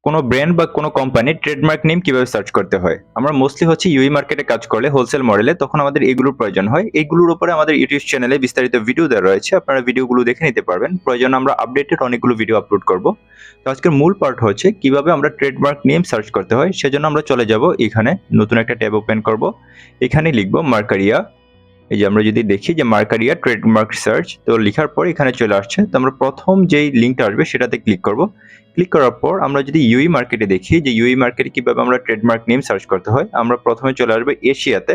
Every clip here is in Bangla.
কোনো ব্র্যান্ড বা কোনো কোম্পানির ট্রেডমার্ক নেম কিভাবে সার্চ করতে হয়। আমরা মোস্টলি হচ্ছে ইউই মার্কেটে কাজ করলে হোলসেল মডেলে তখন আমাদের এগুলোর প্রয়োজন হয়। এগুলোর উপরে আমাদের ইউটিউব চ্যানেলে বিস্তারিত ভিডিও দেওয়া রয়েছে, আপনারা ভিডিওগুলো দেখে নিতে পারবেন। প্রয়োজন আমরা আপডেটেড অনেকগুলো ভিডিও আপলোড করব। তো আজকের মূল পার্ট হচ্ছে কিভাবে আমরা ট্রেডমার্ক নেম সার্চ করতে হয়। সেজন্য আমরা চলে যাব এখানে, নতুন একটা ট্যাব ওপেন করব। এখানে লিখব মার্কারিয়া। এই যে আমরা যদি দেখি যে মার্কারিয়া ট্রেডমার্ক সার্চ, তো লেখার পর এখানে চলে আসছে। তো আমরা প্রথম যেই লিঙ্কটা আসবে সেটাতে ক্লিক করব। ক্লিক করার পর আমরা যদি ইউই মার্কেটে দেখি যে ইউই মার্কেটে কিভাবে আমরা ট্রেডমার্ক নেম সার্চ করতে হয়, আমরা প্রথমে চলে আসবে এশিয়াতে।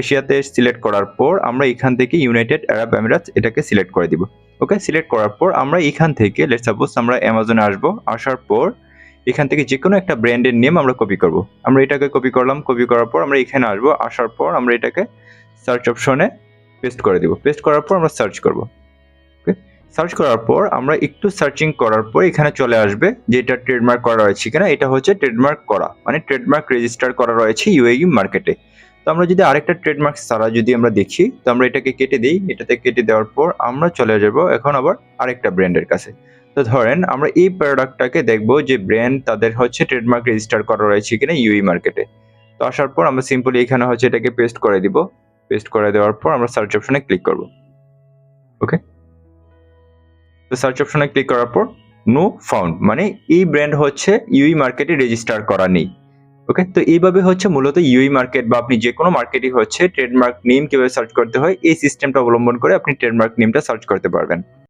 এশিয়াতে সিলেক্ট করার পর আমরা এখান থেকে ইউনাইটেড আরব আমিরাত এটাকে সিলেক্ট করে দিব। ওকে, সিলেক্ট করার পর আমরা এখান থেকে লেটস সাপোজ আমরা অ্যামাজনে আসবো। আসার পর এখান থেকে যে কোনো একটা ব্র্যান্ডের নেম আমরা কপি করব। আমরা এটাকে কপি করলাম। কপি করার পর আমরা এখানে আসবো। আসার পর আমরা এটাকে সার্চ অপশনে পেস্ট করে দিব। পেস্ট করার পর আমরা সার্চ করব। ওকে, সার্চ করার পর আমরা একটু সার্চিং করার পর এখানে চলে আসবে যে এটা ট্রেডমার্ক করা রয়েছে কিনা। এটা হচ্ছে ট্রেডমার্ক করা, মানে ট্রেডমার্ক রেজিস্টার করা রয়েছে ইউএই মার্কেটে। তো আমরা যদি আরেকটা ট্রেডমার্ক ছাড়া যদি আমরা দেখি, তো আমরা এটাকে কেটে দিই। এটাতে কেটে দেওয়ার পর আমরা চলে যাব এখন আবার আরেকটা ব্র্যান্ডের কাছে। তো ধরেন আমরা এই প্রোডাক্টটাকে দেখবো যে ব্র্যান্ড তাদের হচ্ছে ট্রেডমার্ক রেজিস্টার করা রয়েছে কিনা ইউই মার্কেটে। তো আসার পর আমরা সিম্পলি এখানে হচ্ছে এটাকে পেস্ট করে দিব। পেস্ট করে দেওয়ার পর আমরা সার্চ অপশনে ক্লিক করব। ওকে, তো সার্চ অপশনে ক্লিক করার পর নো ফাউন্ড, মানে এই ব্র্যান্ড হচ্ছে ইউই মার্কেটে রেজিস্টার করা নেই। ওকে, তো এইভাবে হচ্ছে মূলত ইউই মার্কেট বা আপনি যে কোনো মার্কেটই হচ্ছে ট্রেডমার্ক নেম কিভাবে সার্চ করতে হয় এই সিস্টেমটা অবলম্বন করে আপনি ট্রেডমার্ক নেমটা সার্চ করতে পারবেন।